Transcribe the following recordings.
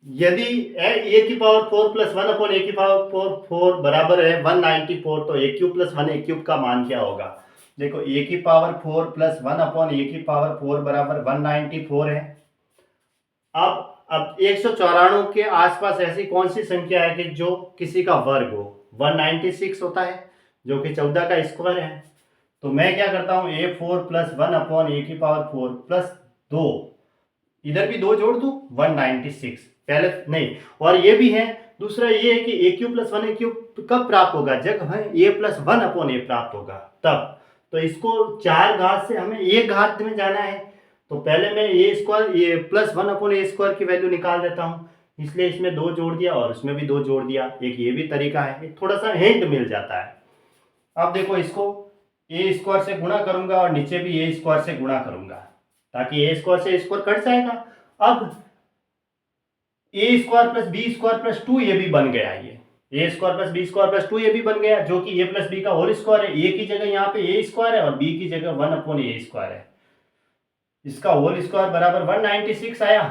यदि ए की power 4 plus 1 upon ए की पावर 4 बराबर है 194, तो ए क्यूब प्लस 1 ए क्यूब का मान क्या होगा? देखो, ए की पावर 4 प्लस 1 अपॉन ए की पावर 4 बराबर 194 है। अब 194 के आसपास ऐसी कौन सी संख्या है कि जो किसी का वर्ग हो? 196 होता है, जो कि 14 का स्क्वायर है। तो मैं क्या करता हूं, a4 प्लस 1 अपॉन ए की पावर 4 प्लस 2, इधर भी 2 जोड़ दूं, 196 पहले नहीं। और ये भी है, दूसरा ये है कि ए क्यूब प्लस 1 ए क्यूब कब प्राप्त होगा? जब हमें ए प्लस 1 अपॉन ए प्राप्त होगा तब। तो इसको 4 घात से हमें एक घात में जाना है, तो पहले मैं ए स्क्वायर, ये प्लस 1 अपॉन ए स्क्वायर की वैल्यू निकाल देता हूँ। इसलिए इसमें 2 जोड़ दिया और इसमें भी 2 जोड़ दिया। एक ये भी तरीका है, एक थोड़ा सा हिंट मिल जाता है। अब देखो, इसको ए स्क्वायर से गुणा करूंगा और नीचे भी ए स्क्वायर से गुणा करूंगा, ताकि ए स्क्वायर से ए स्क्वायर कट जाएगा। अब A square plus B square plus 2 ये भी बन गया, ये A square plus B square plus 2 ये भी बन गया, जो कि ए प्लस बी का होल स्क्वायर है। ए की जगह यहाँ पे ए स्क्वायर है और बी की जगह 1 अपॉन ए स्क्वायर है। इसका होल स्क्वायर बराबर 196 आया,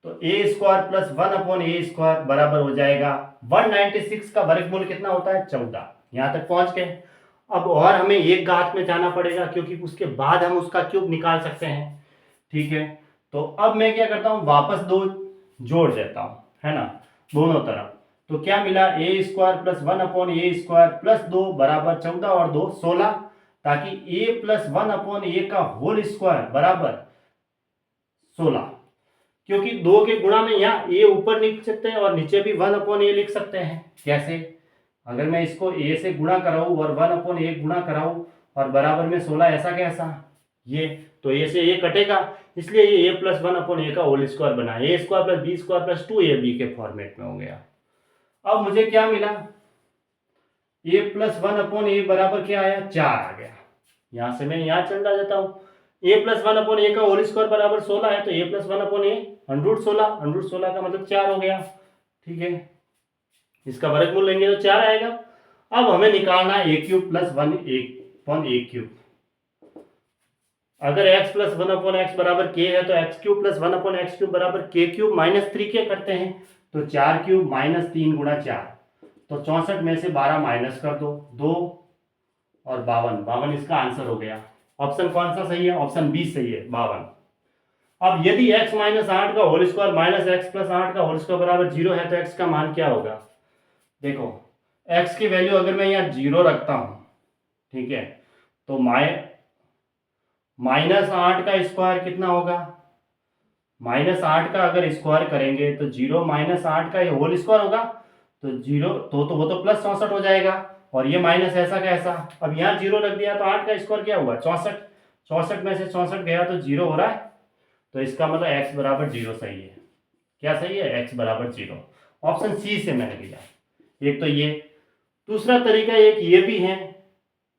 तो ए स्क्वायर प्लस 1 अपॉन ए स्क्वायर बराबर हो जाएगा 196 का वर्गमूल कितना होता है? 14। यहां तक पहुंच गए। अब और हमें एक घात में जाना पड़ेगा, क्योंकि उसके बाद हम उसका क्यूब निकाल सकते हैं। ठीक है, तो अब मैं क्या करता हूं, वापस 2 जोड़ देता हूं, है ना, दोनों तरफ। तो क्या मिला, ए स्क्वायर प्लस 1 अपॉन ए स्क्वायर प्लस 2 बराबर 14 और 2 16, ताकि ए प्लस 1 अपॉन ए का होल स्क्वायर बराबर 16। क्योंकि 2 के गुणा में यहाँ ए ऊपर लिख सकते हैं और नीचे भी 1 अपॉन ए लिख सकते हैं। कैसे? अगर मैं इसको ए से गुणा कराऊं और 1 अपॉन ए गुणा कराऊं और बराबर में 16, ऐसा कैसा? ये तो ए से ए कटेगा, इसलिए ये ए प्लस 1 अपॉन ए का होल स्क्वायर बना। A square plus B square plus 2 A B के फॉर्मेट में हो गया। अब मुझे क्या मिला, ए प्लस 1 अपॉन ए बराबर क्या आया? 4 आ गया। यहां से मैं यहां चल जाता हूं। ए प्लस 1 अपॉन ए का होल स्क्वायर बराबर 16 है, तो ए प्लस 1 अपॉन ए अंडरूट 16 का मतलब 4 हो गया। ठीक है, इसका वर्गमूल लेंगे तो 4 आएगा। अब हमें निकालना है ए क्यूब प्लस 1 अपॉन ए क्यूब। अगर x प्लस 1 अपॉन एक्स बराबर k है, तो x cube plus 1 upon x cube बराबर k क्यूब माइनस 3k करते हैं। तो 4 क्यूब माइनस 3 गुणा 4, तो 64 में से 12 माइनस कर दो, 2 और 52 इसका आंसर हो गया। ऑप्शन कौन सा सही है? ऑप्शन बी सही है, 52। अब यदि x माइनस 8 का whole square minus x plus 8 का होल स्क्वायर बराबर 0 है, तो x का मान क्या होगा? देखो, x की वैल्यू अगर मैं यहाँ 0 रखता हूं, ठीक है, तो माइनस 8 का स्क्वायर कितना होगा? माइनस 8 का अगर स्क्वायर करेंगे तो 0 माइनस 8 का ये होल स्क्वायर होगा, तो 0 तो वो तो प्लस 64 हो जाएगा। और ये माइनस ऐसा कैसा? अब यहाँ 0 रख दिया तो 8 का स्क्वायर क्या हुआ? 64। 64 में से 64 गया तो 0 हो रहा है, तो इसका मतलब x बराबर 0 सही है। क्या सही है? x बराबर 0। ऑप्शन सी से मैंने लिया। एक तो ये, दूसरा तरीका एक ये भी है।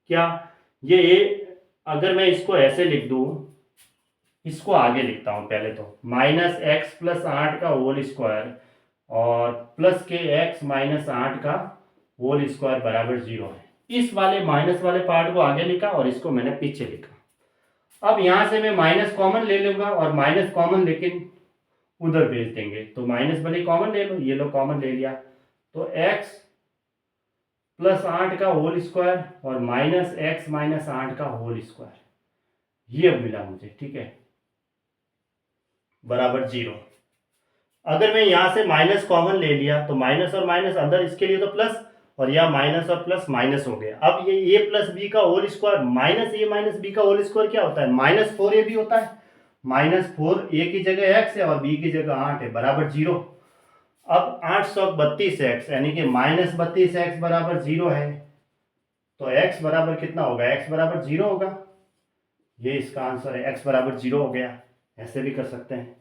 क्या? ये अगर मैं इसको ऐसे लिख दूं, इसको आगे लिखता हूं पहले, तो माइनस एक्स प्लस 8 का होल स्क्वायर और प्लस के एक्स माइनस 8 का होल स्क्वायर बराबर 0 है। इस वाले माइनस वाले पार्ट को आगे लिखा और इसको मैंने पीछे लिखा। अब यहां से मैं माइनस कॉमन ले लूंगा और माइनस कॉमन लेकिन उधर भेज देंगे, तो माइनस भले कॉमन ले लो, ये लो कॉमन ले लिया, तो x प्लस 8 का होल स्क्वायर और माइनस एक्स माइनस 8 का होल स्क्वायर, ये मिला मुझे। ठीक है, बराबर 0। अगर मैं यहां से माइनस कॉमन ले लिया, तो माइनस और माइनस अंदर, इसके लिए तो प्लस, और यह माइनस और प्लस माइनस हो गया। अब ये a प्लस बी का होल स्क्वायर माइनस ए माइनस बी का होल स्क्वायर क्या होता है? माइनस 4a भी होता है। माइनस 4 a की जगह x है और b की जगह 8 है, बराबर 0। अब 832x यानी कि माइनस 32x बराबर 0 है, तो x बराबर कितना होगा? x बराबर 0 होगा। ये इसका आंसर है, x बराबर 0 हो गया। ऐसे भी कर सकते हैं।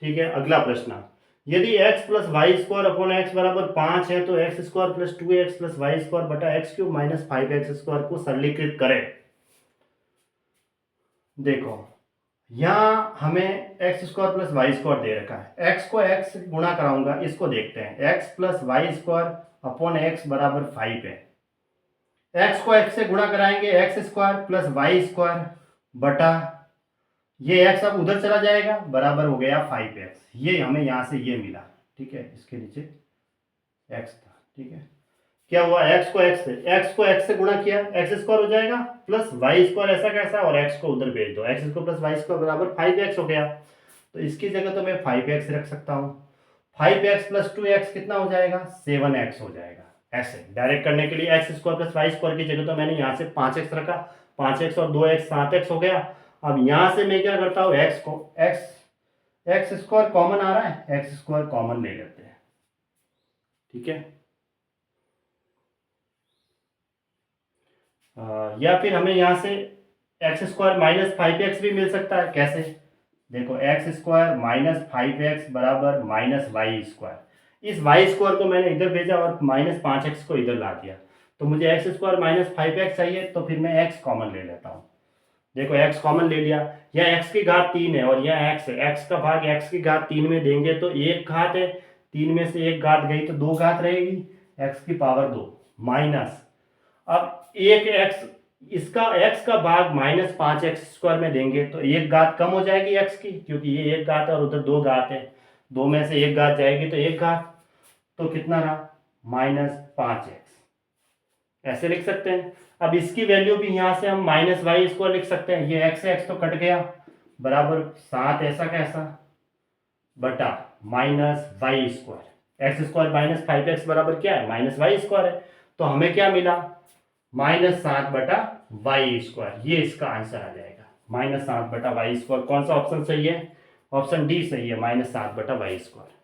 ठीक है, अगला प्रश्न। यदि x plus Y square upon x बराबर 5 है, तो X square plus 2x plus Y square बटा X cube minus 5x square को सरलीकृत करें। देखो, यहाँ हमें X square plus Y square दे रखा है, x को x से गुणा कराऊंगा, इसको देखते हैं। x plus Y square upon x बराबर 5 है। x को x से गुणा कराएंगे, x square plus Y square बटा ये x अब उधर चला जाएगा, बराबर हो गया 5x। ये हमें यहाँ से ये मिला। ठीक है, इसके नीचे x था, ठीक है। क्या हुआ, x को x से गुणा किया, एक्स स्क्वायर हो जाएगा प्लस वाई स्क्वायर ऐसा कैसा, और x को उधर भेज दो, x square plus Y square बराबर 5x हो गया। तो इसकी जगह तो मैं 5x रख सकता हूँ। 5x प्लस 2x कितना हो जाएगा, 7x हो जाएगा। ऐसे डायरेक्ट करने के लिए x square plus Y square की जगह तो मैंने यहाँ से 5x रखा, 5x और 2x 7x हो गया। अब यहाँ से मैं क्या करता हूँ, एक्स स्क्वायर कॉमन आ रहा है, एक्स स्क्वायर कॉमन ले लेते हैं, ठीक है। या फिर हमें यहाँ से एक्स स्क्वायर माइनस 5x भी मिल सकता है। कैसे, देखो एक्स स्क्वायर माइनस 5x बराबर माइनस वाई स्क्वायर। इस वाई स्क्वायर को मैंने इधर भेजा और माइनस 5x को इधर ला दिया, तो मुझे एक्स स्क्वायर माइनस 5x चाहिए, तो फिर मैं x कॉमन ले लेता हूँ। देखो x कॉमन ले लिया, यह x की घात 3 है और यह x है, x का भाग x की घात 3 में देंगे तो एक घात है, 3 में से एक घात गई तो 2 घात रहेगी, x की पावर 2 माइनस, अब एक x, इसका x का भाग माइनस 5x स्क्वायर में देंगे तो एक घात कम हो जाएगी x की, क्योंकि ये एक घात है और उधर 2 घात है, 2 में से एक घात जाएगी तो एक घात, तो कितना रहा, माइनस 5x। ऐसे लिख सकते हैं। अब इसकी वैल्यू भी यहां से हम माइनस वाई स्क्वायर लिख सकते हैं, ये x तो कट गया, बराबर 7 ऐसा कैसा बटा minus y square, x square minus 5x बराबर क्या है, माइनस वाई स्क्वायर है। तो हमें क्या मिला, -7 बटा वाई स्क्वायर, ये इसका आंसर आ जाएगा, -7 बटा वाई स्क्वायर। कौन सा ऑप्शन सही है, ऑप्शन डी सही है, -7 बटा वाई स्क्वायर।